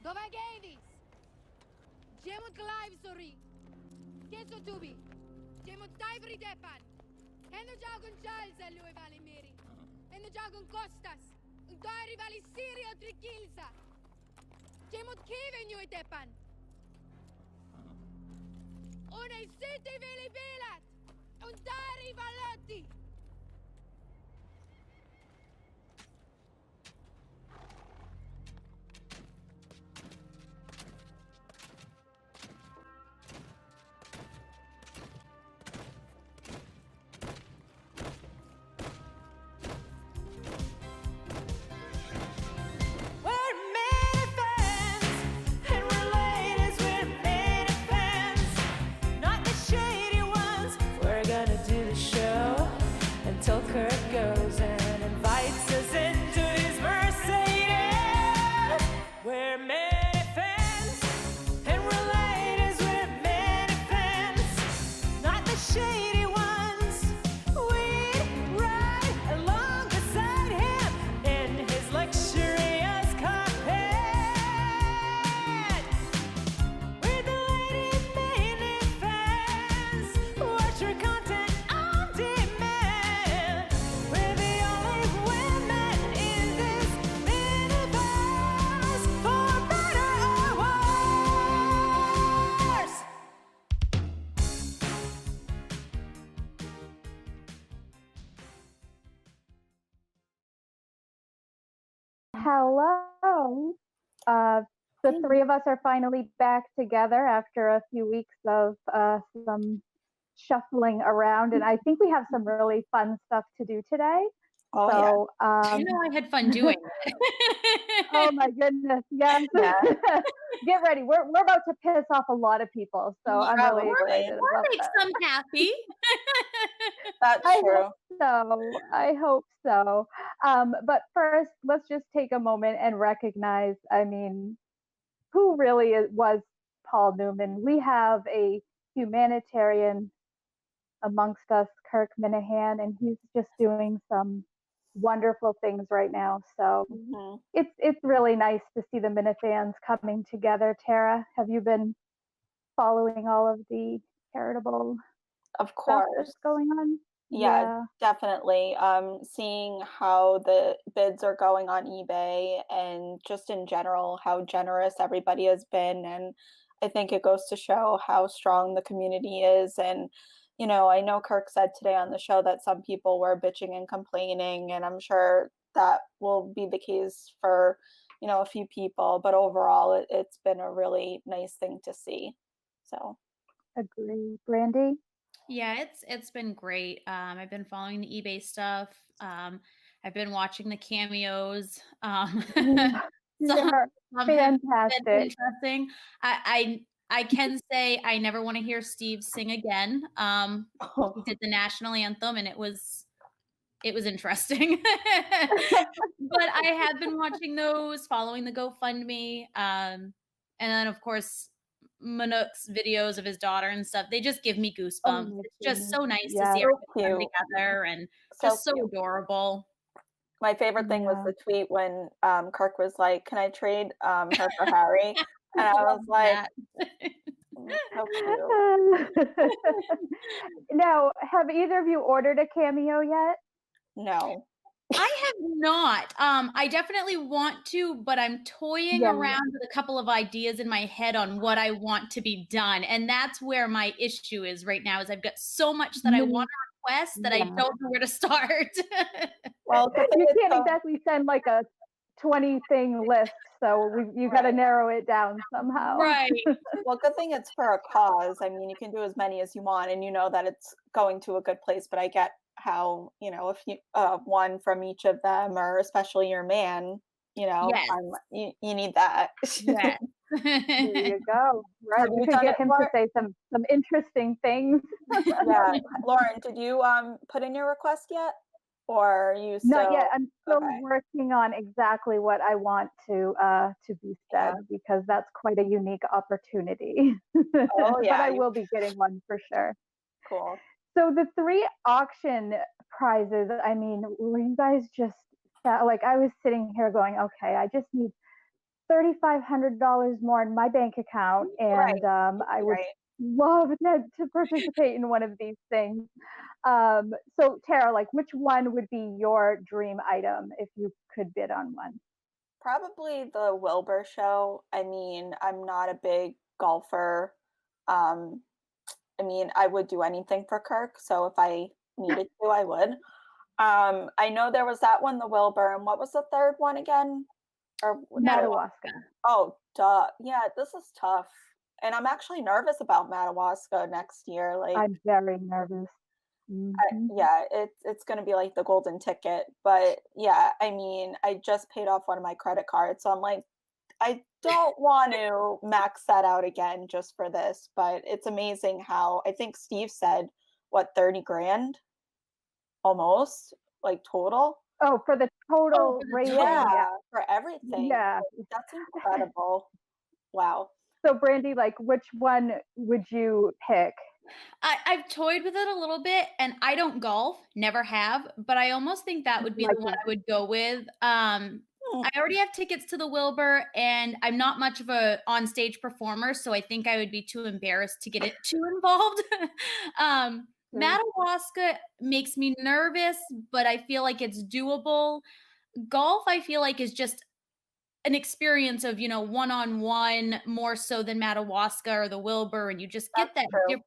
Dov'è Gavis? Jemut live sorry. Keso tubi. Jemut taivri depan. Endo jagun Charles a lui vali miri. Endo jagun Costas. Un tairi vali Sirio trikilsa. Jemut kiven jui depan. Unei siti vili vilat. Un tairi valotti. We're Minifans, and we're ladies, we're Minifans, not the shady ones. We're gonna do the show until Kurt goes and invites us into his Mercedes. We're Minifans, and we're ladies, we're Minifans, not the shady ones. We'd ride along beside him in his luxurious cockpit. We're the Ladies Minifans. Watch your content on demand. We're the only women in this miniverse, for better or worse. Hello. The three of us are finally back together after a few weeks of some shuffling around, and I think we have some really fun stuff to do today. Oh, So, I had fun doing it. oh my goodness, yes. Yeah. Get ready. We're about to piss off a lot of people, so I'm really Probably. excited Or about make that. some happy. That's I true. hope so. I hope so. But first, let's just take a moment and recognize, I mean, who really was Paul Newman? We have a humanitarian amongst us, Kirk Minahan, and he's just doing some wonderful things right now. So Mhm. it's really nice to see the Minifans coming together. Tara, have you been following all of the charitable Of stuff course. that's going on? Yeah, definitely. Seeing how the bids are going on eBay and just in general how generous everybody has been, and I think it goes to show how strong the community is. And you know, I know Kirk said today on the show that some people were bitching and complaining, and I'm sure that will be the case for, you know, a few people, but overall it's been a really nice thing to see. So Agree. Brandy? Yeah, it's been great. I've been following the eBay stuff. I've been watching the cameos. They're Some have been fantastic. interesting. I can say I never want to hear Steve sing again. He did the national anthem, and it was interesting. But I have been watching those, following the GoFundMe, and then of course Manuk's videos of his daughter and stuff. They just give me goosebumps. Oh my It's just goodness. so nice to Yeah. see So everyone cute. together and So just so cute. adorable. My favorite thing was Yeah. the tweet when Kirk was like, "Can I trade her for Harry?" And I was like, "So cute." Now, have either of you ordered a cameo yet? No. I have not. I definitely want to, but I'm toying Yeah. around with a couple of ideas in my head on what I want to be done. And that's where my issue is right now, is I've got so much that I want to request that I Yeah. don't know where to start. Well, good thing You it's can't so- exactly send like a 20-thing list, so you got to Right. narrow it down somehow. Right. Well, good thing it's for a cause. I mean, you can do as many as you want, and you know that it's going to a good place. But I get how, you know, if you one from each of them, or especially your man, you know, Yes. you need that. Yes. There you go. Right. Have You you could done get it, him to Lauren? say some interesting things. Yeah, Lauren, did you put in your request yet, or are you still? Not yet. I'm still Okay. working on exactly what I want to be said, because that's quite a unique opportunity. Oh yeah, But I will be getting one for sure. Cool. So the 3 auction prizes, I mean, were you guys just like, I was sitting here going, okay, I just need $3,500 more in my bank account, Right. and I would Right. love to participate in one of these things. So Tara, like, which one would be your dream item if you could bid on one? Probably the Wilbur show. I mean, I'm not a big golfer. Um, I mean, I would do anything for Kirk, so if I needed to, I would. I know there was that one, the Wilbur, and what was the third one again? Or Madawaska. oh, duh. Yeah, this is tough. And I'm actually nervous about Madawaska next year. Like, I'm very nervous. Mhm. yeah, it's gonna be like the golden ticket. But yeah, I mean, I just paid off one of my credit cards, so I'm like, I don't want to max that out again just for this. But it's amazing how I think Steve said what 30 grand almost like total. Oh, for the Oh, total for the racing, total. yeah, Yeah, for everything. yeah. That's incredible. Wow. So Brandy, like, which one would you pick? I've toyed with it a little bit, and I don't golf, never have, but I almost think that would be Like the one that. I would go with. Hmm. I already have tickets to the Wilbur, and I'm not much of a on-stage performer, so I think I would be too embarrassed to get it too involved. Sure. Madawaska makes me nervous, but I feel like it's doable. Golf, I feel like, is just an experience of, one-on-one more so than Madawaska or the Wilbur, and you just get That's true.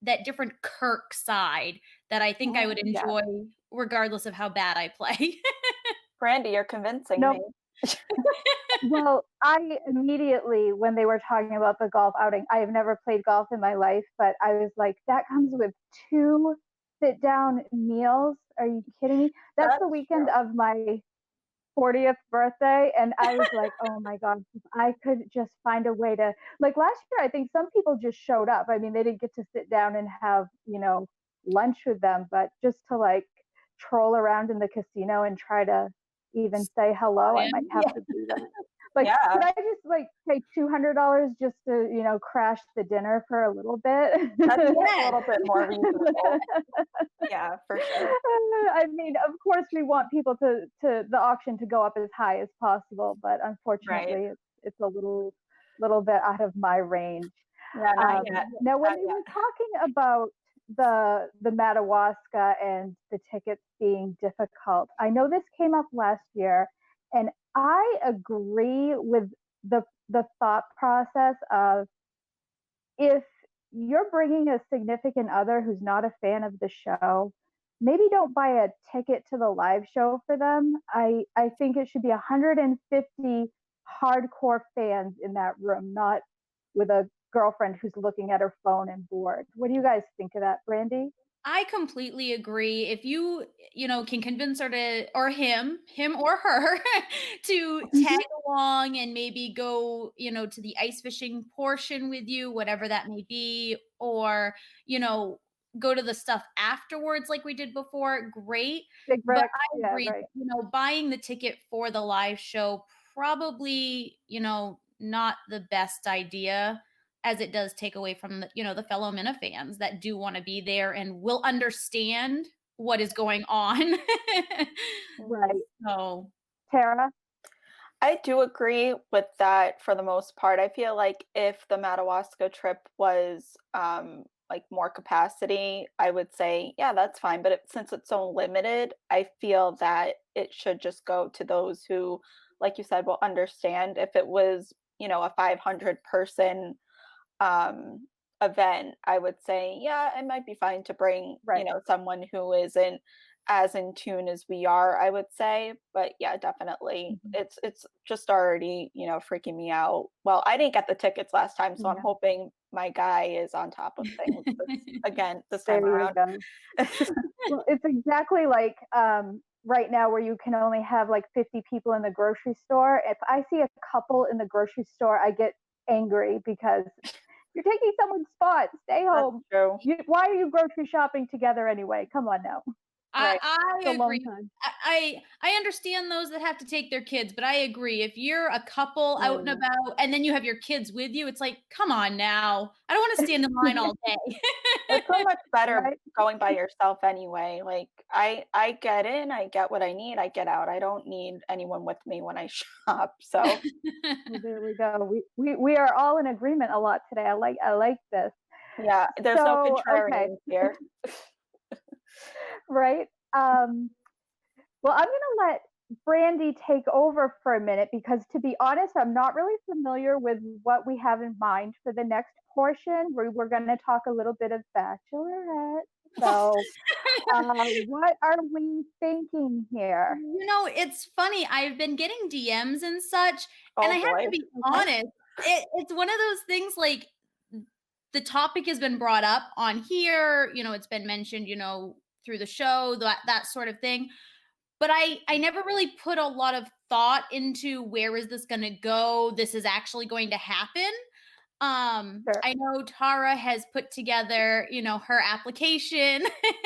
that different Kirk side that I think I would Yeah. enjoy regardless of how bad I play. Brandy, you're convincing Nope. me. Well, I immediately, when they were talking about the golf outing, I have never played golf in my life, but I was like, that comes with 2 sit-down meals. Are you kidding me? That's the That's weekend true. of my 40th birthday, and I was like, oh my god, if I could just find a way to, like, last year I think some people just showed up. I mean, they didn't get to sit down and have, lunch with them, but just to, like, troll around in the casino and try to even say hello, I might have Yeah. to do that. Like, Yeah, could I just, like, pay $200 just to, crash the dinner for a little bit? that's a Yeah. little bit more reasonable. Yeah, for sure. I mean, of course, we want people to the auction to go up as high as possible, but Right. unfortunately, it's a little bit out of my range. Yeah, not yet. Now, when Not they yet. were talking about the Madawaska and the tickets being difficult, I know this came up last year, and I agree with the thought process of, if you're bringing a significant other who's not a fan of the show, maybe don't buy a ticket to the live show for them. I think it should be 150 hardcore fans in that room, not with a girlfriend who's looking at her phone and bored. What do you guys think of that, Brandy? I completely agree. If you, can convince her to, or him or her to tag Mhm. along and maybe go, to the ice fishing portion with you, whatever that may be, or, go to the stuff afterwards like we did before, great. Big But Brick, I yeah, agree, right. buying the ticket for the live show probably, not the best idea, as it does take away from the fellow Minifans that do want to be there and will understand what is going on. Right. So Tara? I do agree with that for the most part. I feel like if the Madawaska trip was like more capacity, I would say, yeah, that's fine. But since it's so limited, I feel that it should just go to those who, like you said, will understand. If it was, a 500-person event, I would say, yeah, it might be fine to bring, Right. someone who isn't as in tune as we are, I would say. But yeah, definitely. Mhm. It's just already, freaking me out. Well, I didn't get the tickets last time, so I'm Yeah, hoping my guy is on top of things this time there you around. go. Well, it's exactly like right now where you can only have like 50 people in the grocery store. If I see a couple in the grocery store, I get angry because you're taking someone's spot. Stay That's home. true. Why are you grocery shopping together anyway? Come on now. Right. I It's a long agree. time. I understand those that have to take their kids, but I agree. If you're a couple out and Yeah. about and then you have your kids with you, it's like, come on now. I don't want to stand in line all day. It's so much better Right? going by yourself anyway. Like I get in, I get what I need, I get out. I don't need anyone with me when I shop. So Well, there we go. We are all in agreement a lot today. I like this. yeah, there's no So, okay, contrarians here. right? Well, I'm gonna let Brandy take over for a minute because, to be honest, I'm not really familiar with what we have in mind for the next portion. We're going to talk a little bit of Bachelorette. So, what are we thinking here? It's funny. I've been getting DMs and such, and Oh I have boy. to be honest. It's one of those things like the topic has been brought up on here. It's been mentioned, through the show, that sort of thing. But I never really put a lot of thought into where is this going to go. This is actually going to happen. Sure. I know Tara has put together, her application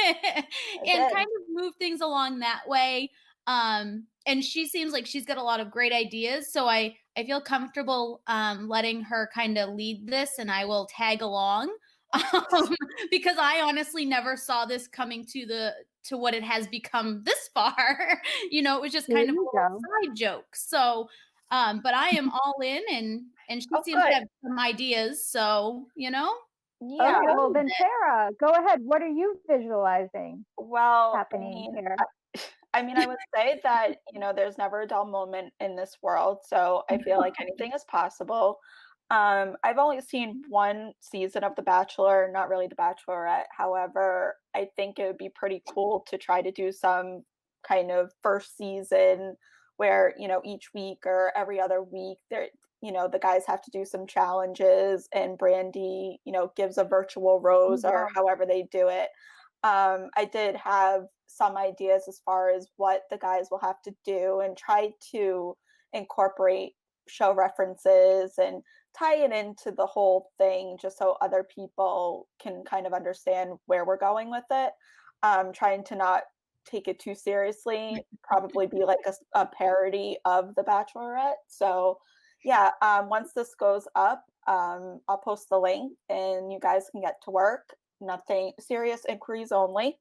and did. kind of move things along that way. And she seems like she's got a lot of great ideas. So I feel comfortable letting her kind of lead this, and I will tag along. Because I honestly never saw this coming to what it has become this far. It was just kind There of a you little go. side joke. So but I am all in, and she Oh, seems to good. have some ideas. So, Yeah. Okay, well then, Tara, go ahead. What are you visualizing Well, happening here? I would say that, there's never a dull moment in this world. So I feel like anything is possible. I've only seen one season of The Bachelor, not really The Bachelorette. However, I think it would be pretty cool to try to do some kind of first season where, each week or every other week the guys have to do some challenges and Brandy, gives a virtual rose or however they do it. I did have some ideas as far as what the guys will have to do and try to incorporate show references and tie it into the whole thing just so other people can kind of understand where we're going with it. Trying to not take it too seriously, probably be like a parody of The Bachelorette. So yeah, once this goes up, I'll post the link and you guys can get to work. Nothing serious, inquiries only.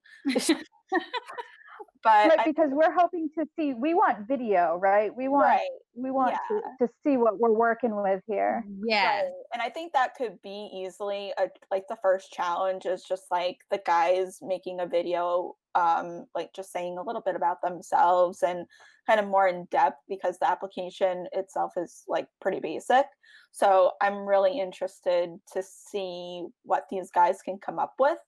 But Right, because we're hoping to see. We want video, right? We want yeah. to see what we're working with here. yeah. Right. And I think that could be easily like the first challenge is just like the guys making a video, like just saying a little bit about themselves and kind of more in depth because the application itself is like pretty basic. So I'm really interested to see what these guys can come up with.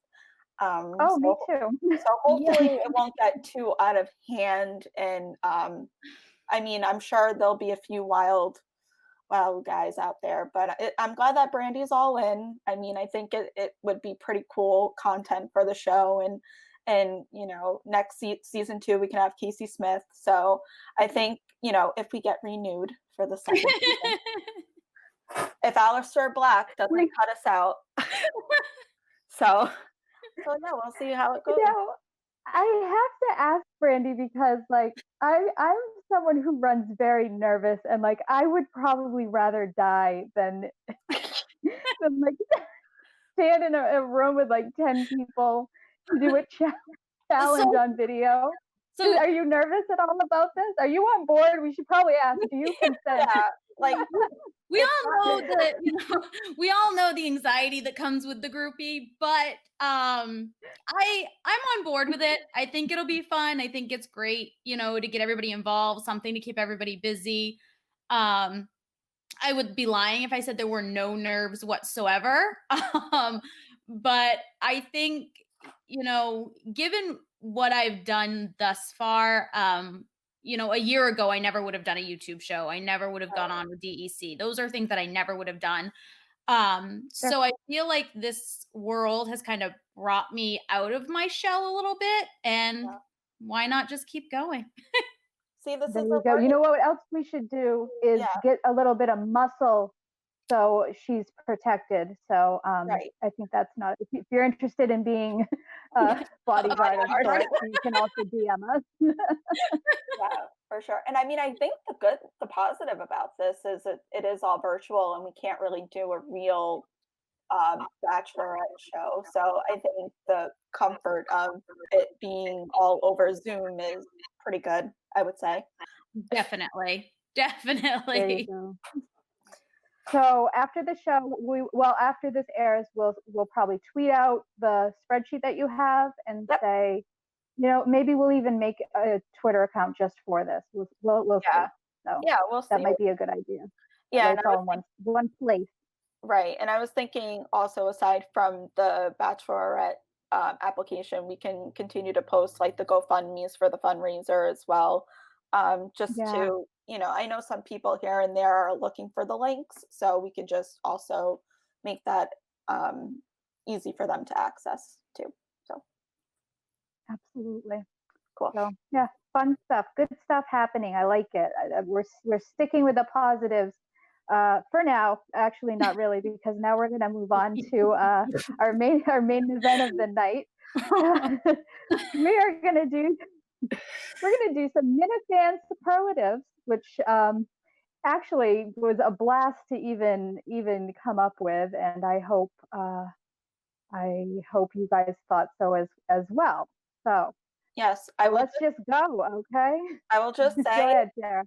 Me too. So hopefully it won't get too out of hand. And I'm sure there'll be a few wild guys out there, but I'm glad that Brandy's all in. I think it would be pretty cool content for the show, and next season 2 we can have Casey Smith. So I think if we get renewed for the second season, if Alistair Black doesn't cut us out, so yeah, we'll see how it goes. I have to ask Brandy because I'm someone who runs very nervous and I would probably rather die than stand in a room with 10 people to do a challenge on video. So are you nervous at all about this? Are you on board? We should probably ask, do you consent? Yeah, we all know that we all know the anxiety that comes with the groupie, but I'm on board with it. I think it'll be fun. I think it's great, to get everybody involved, something to keep everybody busy. I would be lying if I said there were no nerves whatsoever. But I think, given what I've done thus far, a year ago, I never would have done a YouTube show. I never would have gone on with DEC. Those are things that I never would have done. So I feel like this world has kind of brought me out of my shell a little bit, and why not just keep going? See, this there is you go. You know what else we should do is get a little bit of muscle so she's protected. So I think that's not, if you're interested in being bodyguard of Bodyguard. sorts. You can also DM us. Yeah, for sure. And I mean, I think the positive about this is it is all virtual and we can't really do a real Bachelorette show. So I think the comfort of it being all over Zoom is pretty good, I would say. Definitely. There you Definitely. go. So after the show, after this airs, we'll probably tweet out the spreadsheet that you have and Yep. say, maybe we'll even make a Twitter account just for this. We'll Yeah. see. So Yeah, we'll see. that might be a good idea. Yeah, It's all in one place. right. And I was thinking also, aside from the Bachelorette application, we can continue to post like the GoFundMe's for the fundraiser as well. Just Yeah. to, I know some people here and there are looking for the links, so we can just also make that easy for them to access too. So Absolutely. cool. So yeah, fun stuff, good stuff happening. I like it. We're sticking with the positives for now. Actually, not really, because now we're going to move on to our main event of the night. We're going to do some Minifan superlatives, which actually was a blast to even come up with, and I hope you guys thought so as well. So Yes, let's just go, okay? I will just Go say ahead, Sarah.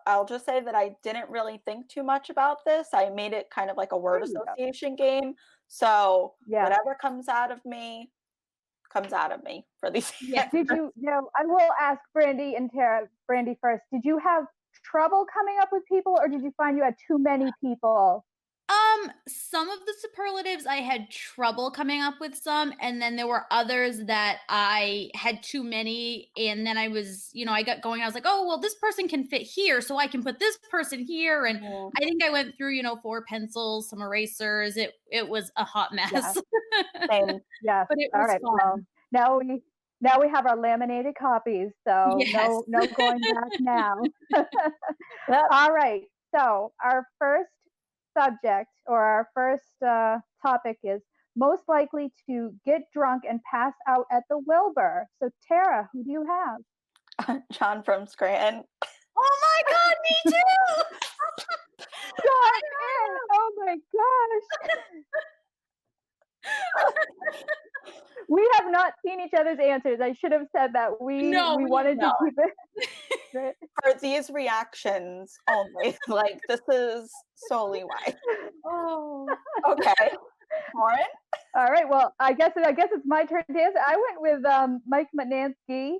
I'll just say that I didn't really think too much about this. I made it kind of like a word There you go. association game. So Yeah. whatever comes out of me for these. Yeah. Did you? I will ask Brandy and Tara. Brandy first. Did you have trouble coming up with people, or did you find you had too many people? Some of the superlatives I had trouble coming up with some, and then there were others that I had too many, and then I was, I got going, I was like, oh, well, this person can fit here, so I can put this person here, and I think I went through, 4 pencils, some erasers. It was a hot mess. Yeah. Same. Yes. But it All was right. fun. Well, now we have our laminated copies, so Yes. no going back now. Yep. All right. So our first subject, or our first topic, is most likely to get drunk and pass out at the Wilbur. So Tara, who do you have? John from Scranton. Oh my God, me too. Oh my gosh. We have not seen each other's answers. I should have said that. We wanted to keep it. For these reactions only. Like, this is solely why. Oh. Okay. Lauren? All right. Well, I guess it's my turn to answer. I went with Mike Manansky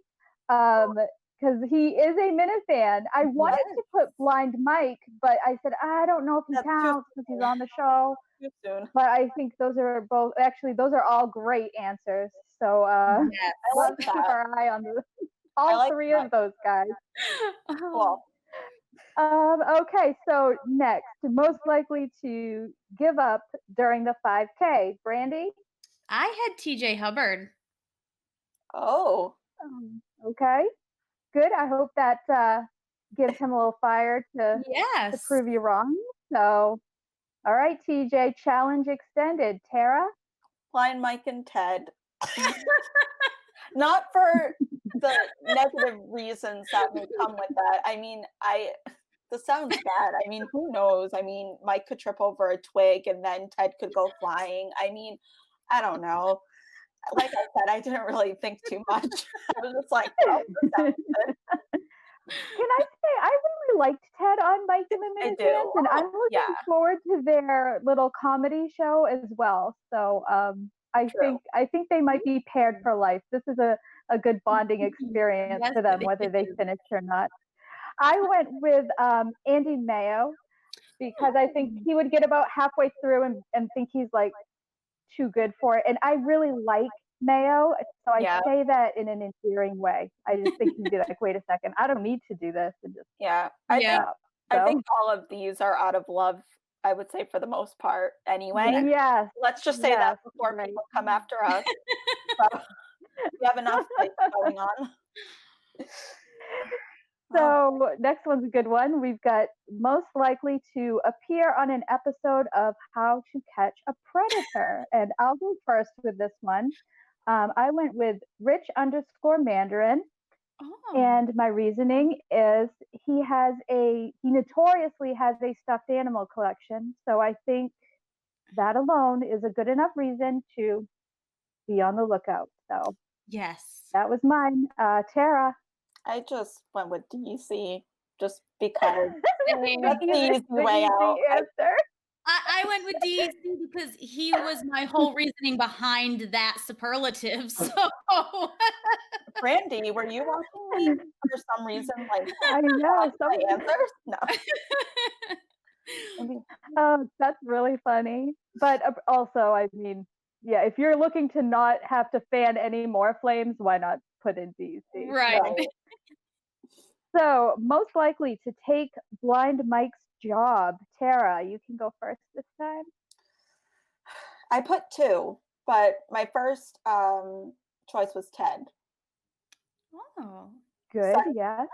because he is a Minifan. I wanted to put Blind Mike, but I said I don't know if he counts because he's on the show. Too soon. But I think those are all great answers. So Yes. let's keep our eye on all three of those guys. Cool. Okay, so next, most likely to give up during the 5K, Brandy? I had TJ Hubbard. Oh. Okay, good. I hope that gives him a little fire to prove you wrong. So, all right, TJ, challenge extended. Tara? Blind Mike and Ted. Not for the negative reasons that may come with that. I mean, this sounds bad. I mean, who knows? I mean, Mike could trip over a twig and then Ted could go flying. I mean, I don't know. Like I said, I didn't really think too much. I was just like, oh, this sounds good. Can I say I really liked Ted on Mike and the Minifans, and I'm looking forward to their little comedy show as well. So I think they might be paired for life. This is a good bonding experience for them, whether they finish or not. I went with Andy Mayo because I think he would get about halfway through and think he's like too good for it. And I really like Mayo, so I say that in an endearing way. I just think he'd be like, wait a second, I don't need to do this. And just I think all of these are out of love, I would say, for the most part anyway. Yes. Let's just say that before people come after us. So we have enough going on. So next one's a good one. We've got most likely to appear on an episode of How to Catch a Predator. And I'll go first with this one. I went with Rich underscore Mandarin. Oh. And my reasoning is he notoriously has a stuffed animal collection. So I think that alone is a good enough reason to be on the lookout. So Yes. that was mine. Tara. I just went with DC just because Same. that's the easy way easy out. answer. I went with DEC because he was my whole reasoning behind that superlative. So Brandy, were you watching me for some reason? Like, I know. my answers? No. Oh, that's really funny. But also, I mean, yeah, if you're looking to not have to fan any more flames, why not put in DC? right. So, most likely to take Blind Mike's job. Tara, you can go first this time. I put 2, but my first choice was Ted. Oh. Good, Second, yes.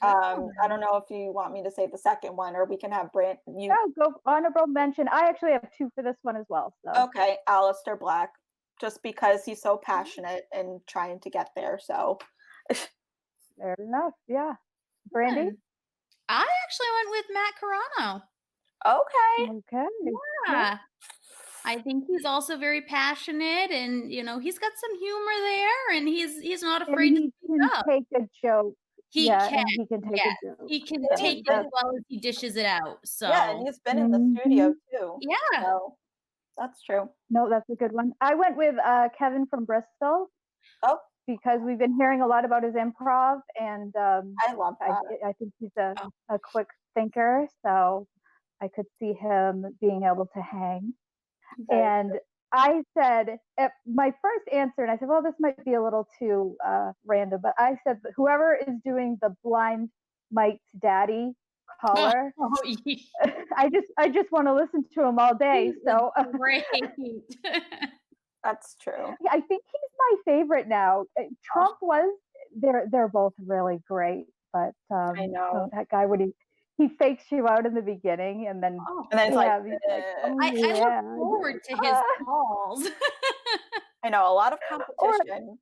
I don't know if you want me to say the second one, or we can have No, go honorable mention. I actually have 2 for this one as well. So Okay, Alistair Black, just because he's so passionate and trying to get there. So fair enough. Yeah. Brandy? I actually went with Matt Carano. okay. Okay. Yeah. I think he's also very passionate, and he's got some humor there, and he's not And afraid to he speak can up. take a joke. He Yeah, can. and he can take Yes. a joke. He can Yeah, take it as well as he dishes it out. So Yeah, and he's been in the studio too. yeah. So that's true. No, that's a good one. I went with Kevin from Bristol. Oh. Because we've been hearing a lot about his improv, and I love that. I think he's a quick thinker, so I could see him being able to hang. Very And I said my first answer, and I said, well, this might be a little too random, but I said that whoever is doing the Blind Mike's daddy caller, I just want to listen to him all day. So great. That's true. I think he's my favorite now. Trump was. They're both really great, but I know that guy when he fakes you out in the beginning, and then it's like, he's like, oh, I yeah. look forward to his calls. I know, a lot of competition.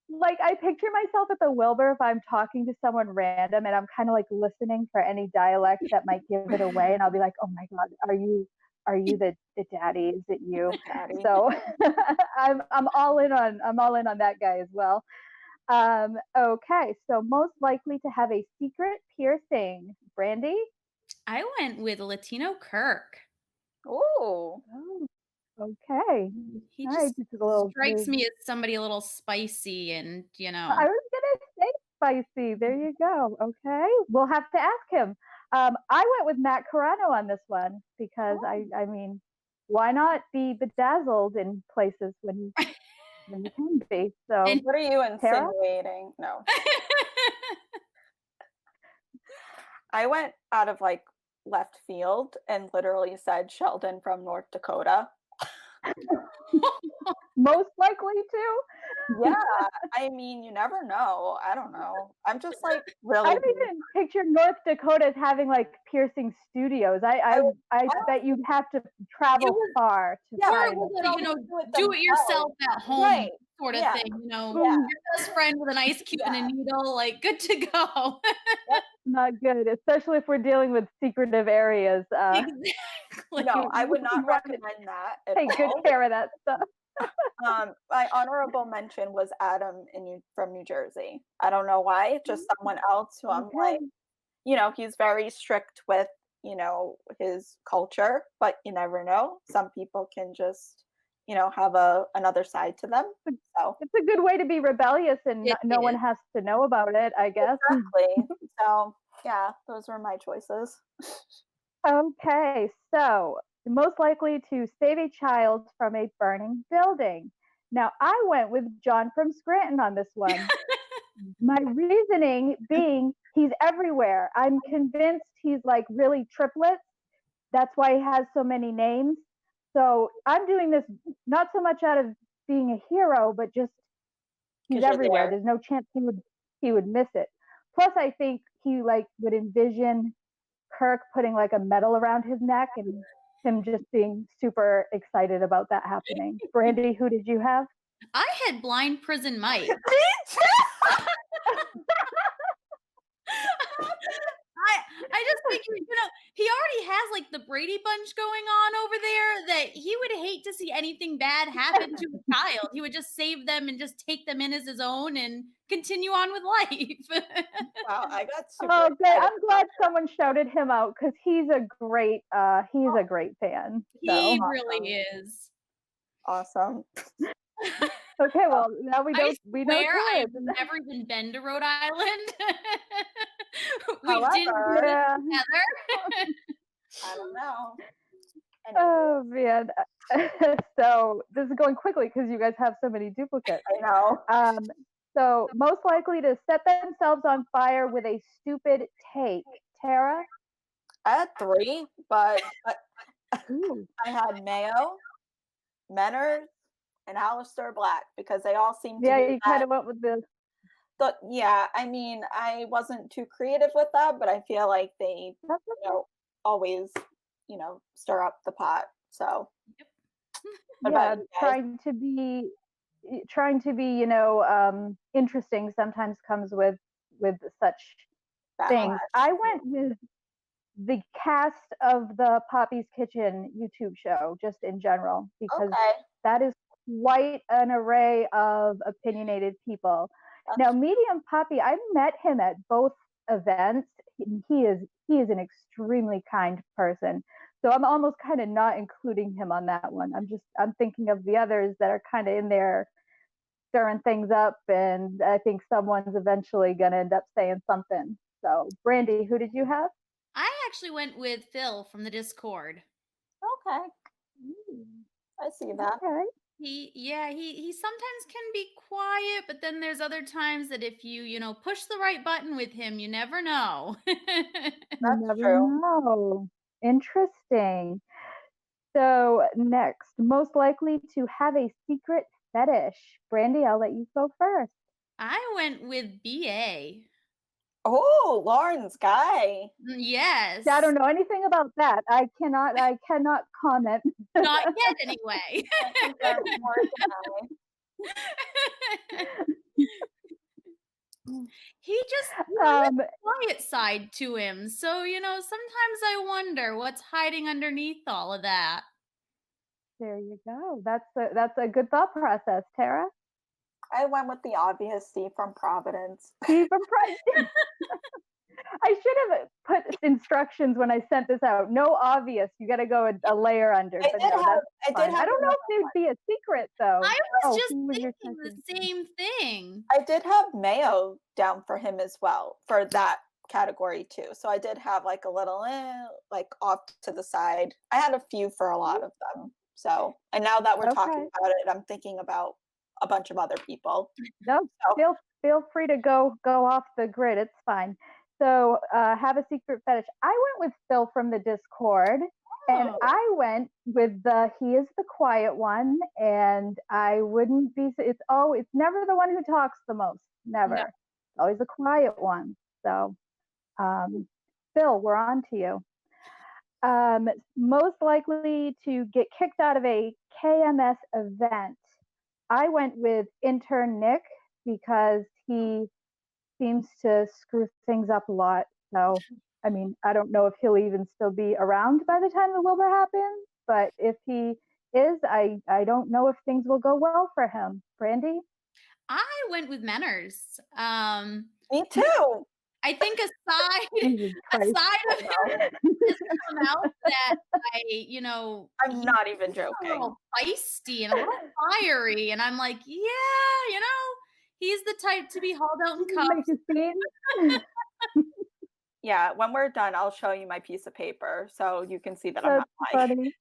Like I picture myself at the Wilbur if I'm talking to someone random, and I'm kind of like listening for any dialect that might give it away, and I'll be like, oh my god, are you the daddy? Is it you? Daddy. So I'm all in on that guy as well. Okay, so most likely to have a secret piercing. Brandy? I went with Latino Kirk. Ooh. Oh, okay. He All just right, just a little strikes me as somebody a little spicy, and I was gonna say spicy. There you go. Okay, we'll have to ask him. I went with Matt Carano on this one because I mean, why not be bedazzled in places when you can be? So And what are you Tara? insinuating? No. I went out of like left field and literally said Sheldon from North Dakota. Most likely to. Yeah, I mean, you never know. I don't know. I'm just like really. I don't even picture North Dakota as having like piercing studios. I bet you'd have to travel far to find it. do it yourself at home, Right. sort of Yeah. thing. Yeah. Your best friend with an ice cube and a needle, like good to go. Not good, especially if we're dealing with secretive areas. Exactly. No, I would not recommend that at Take good all. care of that stuff. My honorable mention was Adam from New Jersey. I don't know why, just someone else who I'm like, he's very strict with, his culture, but you never know. Some people can just, have another side to them. So it's a good way to be rebellious, and no one has to know about it, I guess. Exactly. So yeah, those were my choices. Okay, so most likely to save a child from a burning building. Now, I went with John from Scranton on this one. My reasoning being he's everywhere. I'm convinced he's like really triplets. That's why he has so many names. So I'm doing this not so much out of being a hero, but just he's everywhere. There's no chance he would miss it. Plus, I think he like would envision Kirk putting like a medal around his neck and him just being super excited about that happening. Brandy, who did you have? I had blind prison Mike. I just think, he already has like the Brady Bunch going on over there, that he would hate to see anything bad happen to a child. He would just save them and just take them in as his own and continue on with life. Wow, I got super Oh, good. excited I'm glad about that. someone shouted him out because he's a great fan. He So really is. Awesome. okay, well now we know Where I've kids. never even been to Rhode Island. We However, didn't do it Yeah. together. I don't know. Anyway, Oh man. So this is going quickly because you guys have so many duplicates. I know. So most likely to set themselves on fire with a stupid take. Tara? I had 3, but Ooh. I had Mayo, Menners, and Alistair Black because they all seem to Yeah, be you kind of went with the yeah, I mean, I wasn't too creative with that, but I feel like they, that's always, stir up the pot. So, what yeah, about you guys? trying to be, interesting sometimes comes with such things. Backlash. I went with the cast of the Poppy's Kitchen YouTube show, just in general, because Okay. that is quite an array of opinionated people. Now, Medium Poppy, I met him at both events. He is an extremely kind person. So I'm almost kind of not including him on that one. I'm thinking of the others that are kind of in there stirring things up, and I think someone's eventually going to end up saying something. So, Brandy, who did you have? I actually went with Phil from the Discord. Okay. I see that. Okay. He sometimes can be quiet, but then there's other times that if you push the right button with him, you never know. That's You never true. know. Interesting. So next, most likely to have a secret fetish. Brandy, I'll let you go first. I went with BA. Oh, Lauren's guy. Yes. I don't know anything about that. I cannot comment. Not yet, anyway. He just has a quiet side to him. So, sometimes I wonder what's hiding underneath all of that. There you go. That's a good thought process, Tara. I went with the obvious Steve from Providence. Steve from Providence. I should have put instructions when I sent this out. No obvious. You got to go a layer under. I don't know if it would be a secret though. I was just thinking the same thing. I did have Mayo down for him as well for that category too. So I did have like a little like off to the side. I had a few for a lot of them. So, and now that we're talking about it, I'm thinking about a bunch of other people. No, feel free to go off the grid. It's fine. So have a secret fetish. I went with Phil from the Discord, and I went with he is the quiet one, and I wouldn't be. It's never the one who talks the most. Never. No. It's always the quiet one. So, Phil, we're on to you. Most likely to get kicked out of a KMS event. I went with intern Nick because he seems to screw things up a lot. So, I mean, I don't know if he'll even still be around by the time the Wilbur happens, but if he is, I don't know if things will go well for him. Brandy? I went with Menners. Me too. I think aside of him just come out that I'm not even joking. A little feisty and a little fiery, and I'm like, yeah, he's the type to be hauled out in cuffs. Yeah, when we're done, I'll show you my piece of paper so you can see that I'm not lying. Funny.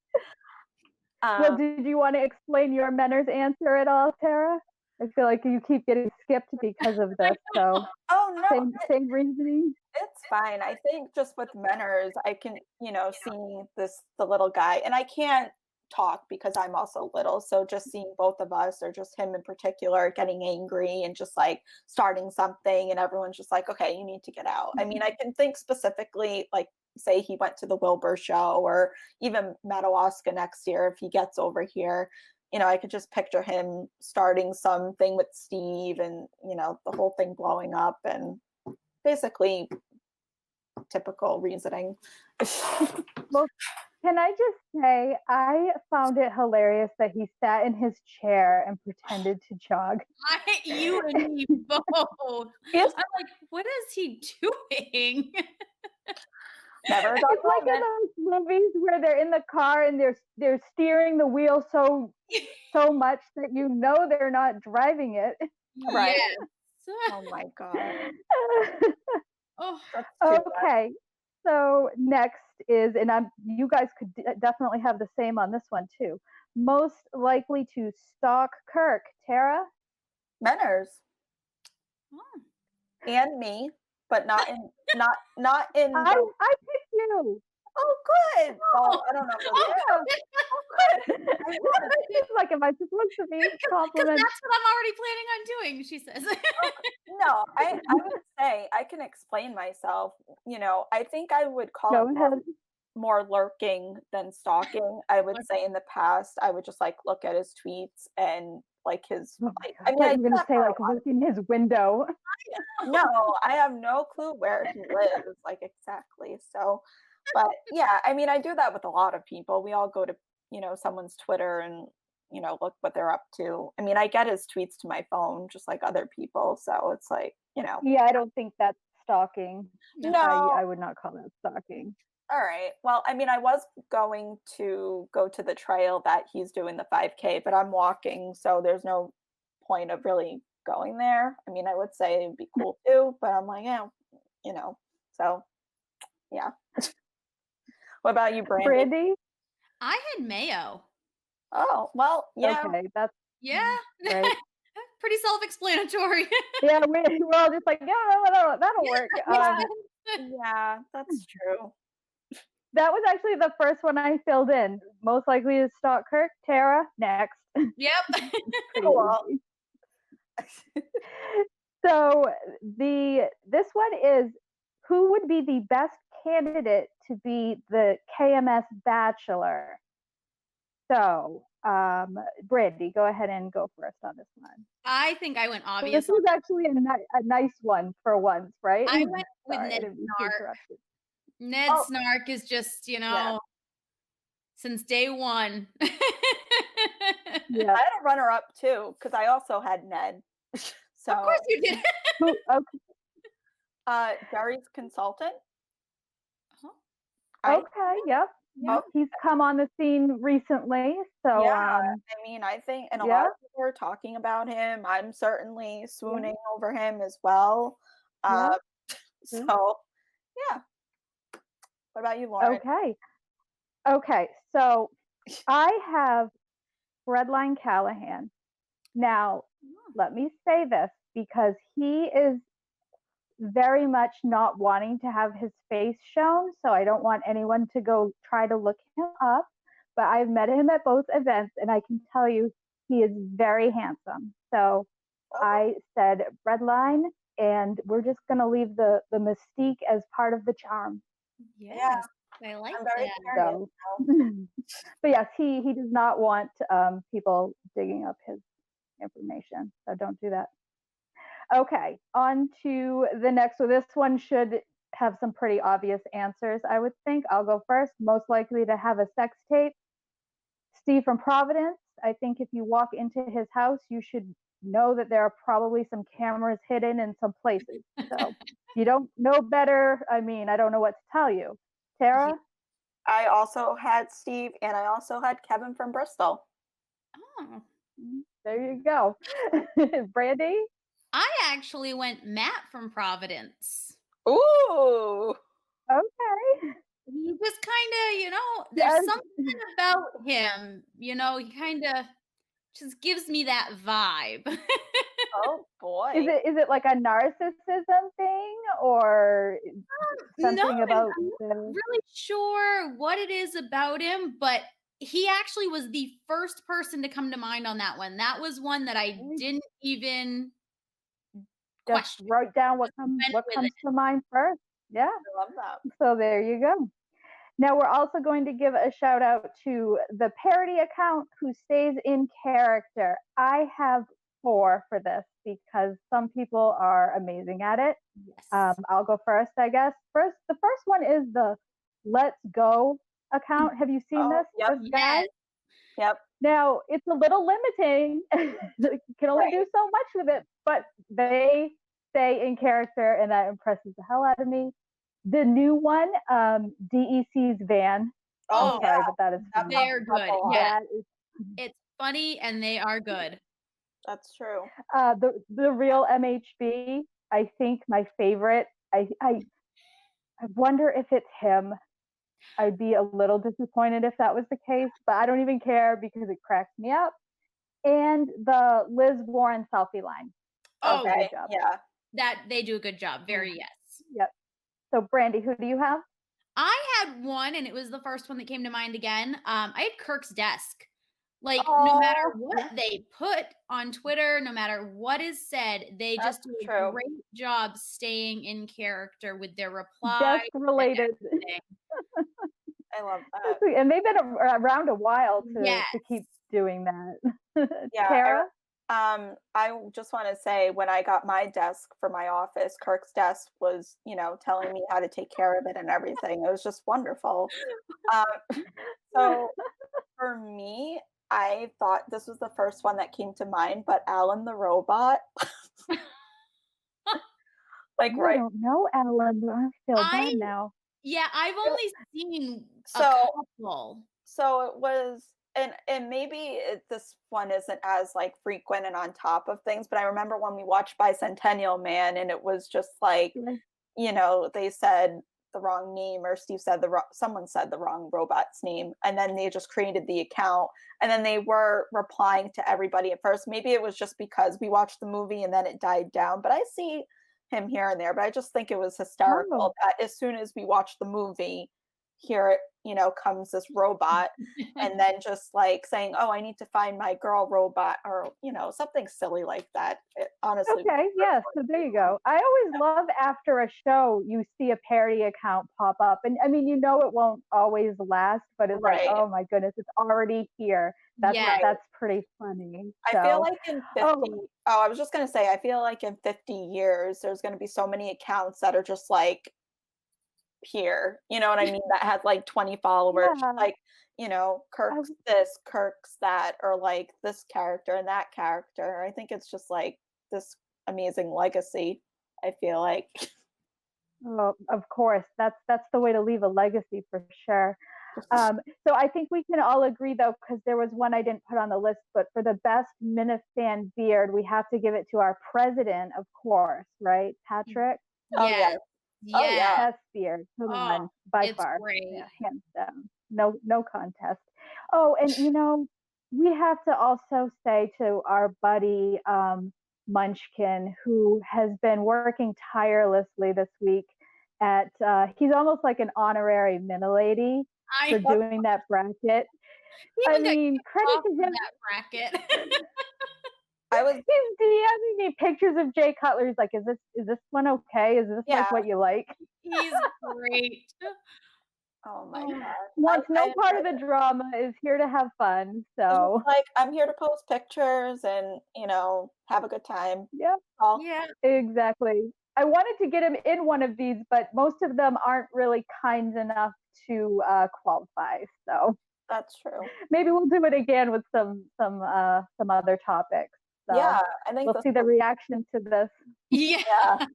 Well, did you want to explain your Menners answer at all, Tara? I feel like you keep getting skipped because of this. So, oh no, same reasoning. It's fine. I think just with Menners, I can, seeing the little guy, and I can't talk because I'm also little. So just seeing both of us, or just him in particular, getting angry and just like starting something, and everyone's just like, okay, you need to get out. I mean, I can think specifically, like, say he went to the Wilbur show, or even Madawaska next year if he gets over here. I could just picture him starting something with Steve and, the whole thing blowing up and basically typical reasoning. Well, can I just say, I found it hilarious that he sat in his chair and pretended to jog. You and me both. Yes. I'm like, what is he doing? Never got It's like in those movies where they're in the car and they're steering the wheel so much that they're not driving it. Right. Yes. Oh my God. Oh, That's too much. Okay, so next is, and you guys could definitely have the same on this one too. Most likely to stalk Kirk, Tara? Menners oh. and me, but not in I picked you. Oh, good. Well, I don't know. She's like, am I supposed to be complimenting? That's what I'm already planning on doing, she says. No, I would say I can explain myself. I think I would call it more lurking than stalking. I would say in the past, I would just like look at his tweets and like his. I thought you were going to say like look in his window. No, I have no clue where he lives, like exactly. So, but yeah, I mean, I do that with a lot of people. We all go to, someone's Twitter and, look what they're up to. I mean, I get his tweets to my phone just like other people. So it's like, Yeah, I don't think that's stalking. No. I would not call that stalking. All right. Well, I mean, I was going to go to the trail that he's doing the 5K, but I'm walking, so there's no point of really going there. I mean, I would say it'd be cool too, but I'm like, yeah, so yeah. What about you, Brandy? I had Mayo. Oh, well, yeah. Okay, that's right. Pretty self-explanatory. Yeah, we're all just like, yeah, that'll work. Yeah, that's true. That was actually the first one I filled in. Most likely to stalk Kirk, Tara, next. Yep. Cool. So this one is, who would be the best candidate to be the KMS Bachelor? So, Brandy, go ahead and go first on this one. I think I went obvious. This was actually a nice one for once, right? I went with Ned Snark. Ned Snark is just, since day one. Yeah. I had a runner-up too, because I also had Ned. So of course you did. Gary's consultant. Okay, yep. He's come on the scene recently, so yeah. I mean, I think, and a lot of people are talking about him. I'm certainly swooning over him as well. So, yeah. What about you, Lauren? Okay. So I have Breadline Callahan. Now, let me say this because he is very much not wanting to have his face shown, so I don't want anyone to go try to look him up, but I've met him at both events and I can tell you he is very handsome. So I said Breadline, and we're just going to leave the mystique as part of the charm. Yeah, I like that. So, but yes, he does not want people digging up his information, so don't do that. Okay, on to the next. So this one should have some pretty obvious answers, I would think. I'll go first. Most likely to have a sex tape, Steve from Providence. I think if you walk into his house, you should know that there are probably some cameras hidden in some places. So you don't know better. I mean, I don't know what to tell you. Tara? I also had Steve, and I also had Kevin from Bristol. Oh. There you go. Brandy? I actually went Matt from Providence. Ooh. Okay. He just kind of, there's something about him, he kind of just gives me that vibe. Oh boy. Is it like a narcissism thing or something about I'm not really sure what it is about him, but he actually was the first person to come to mind on that one. That was one that I didn't even just write down what comes to mind first. Yeah. I love that. So there you go. Now we're also going to give a shout out to the Parody account who stays in character. I have 4 for this because some people are amazing at it. Yes. I'll go first, I guess. The first one is the Let's Go account. Have you seen Oh, this? yep. This guy? Yes. Yep. Now, it's a little limiting. You can only do so much with it, but they stay in character, and that impresses the hell out of me. The new one, DEC's Van. Oh, I'm sorry, yeah. but that is That funny. They're pops up good. a lot. Yeah. That is, It's funny and they are good. That's true. the real MHB, I think my favorite. I wonder if it's him. I'd be a little disappointed if that was the case, but I don't even care because it cracks me up. And the Liz Warren selfie line. Oh, Good Okay. job. Yeah. that they do a good job. Very yes. Yep. So, Brandy, who do you have? I had one, and it was the first one that came to mind again. I had Kirk's desk. Like, no Oh, matter what they put on Twitter, no matter what is said, they just That's do a true. great job staying in character with their replies. Desk and related. everything. I love that. That's sweet. And they've been around a while to Yes. keep doing that. Yeah. Tara? I just want to say when I got my desk for my office, Kirk's desk was, telling me how to take care of it and everything. It was just wonderful. So for me, I thought this was the first one that came to mind, but Alan the robot. Like I right. don't know, Alan. I feel I- bad now. Yeah, I've only seen a So- couple. So it was, and maybe this one isn't as like frequent and on top of things, but I remember when we watched Bicentennial Man, and it was just like, they said the wrong name, or Steve said someone said the wrong robot's name, and then they just created the account, and then they were replying to everybody at first. Maybe it was just because we watched the movie and then it died down, but I see him here and there. But I just think it was hysterical that as soon as we watched the movie, here comes this robot, and then just like saying, oh, I need to find my girl robot, or something silly like that. Honestly. Okay, yes, so there you go. I always love after a show you see a parody account pop up, and I mean, it won't always last, but it's Right. like, oh my goodness, it's already here. That's Yeah. that's pretty funny. I feel So, like in 50 I was just going to say, I feel like in 50 years there's going to be so many accounts that are just like here, you know what I mean, that has like 20 followers, Yeah. like Kirk's this, Kirk's that, or like this character and that character. I think it's just like this amazing legacy, I feel like. oh, of course, that's the way to leave a legacy for sure. So I think we can all agree, though, because there was one I didn't put on the list, but for the best Minifan beard, we have to give it to our president, of course, right, Patrick? Oh, Yes. Oh, yeah. Best beard, come on, by it's far. great. Yeah, hands down. No contest. Oh, and we have to also say to our buddy Munchkin, who has been working tirelessly this week at he's almost like an honorary Minilady for doing that bracket. I mean, credit to him. That bracket. He's DMing me pictures of Jay Cutler. He's like, is this one okay? Is this like what you like? He's great. Oh my god. Wants no part of the drama, is here to have fun. So like, I'm here to post pictures and have a good time. Yep. Yeah. Exactly. I wanted to get him in one of these, but most of them aren't really kind enough to qualify. So That's true. maybe we'll do it again with some other topics. So Yeah, I think we'll see the reaction to this. Yeah.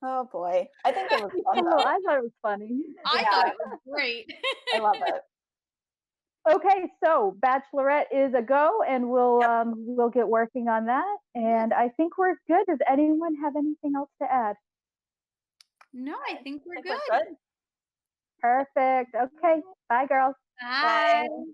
Oh boy, I think it was fun. Oh, I thought it was funny. I thought it was great. I love it. Okay, so Bachelorette is a go, and we'll get working on that. And I think we're good. Does anyone have anything else to add? No, I think we're I think good. we're good. Perfect. Okay. Bye, girls. Bye. Bye.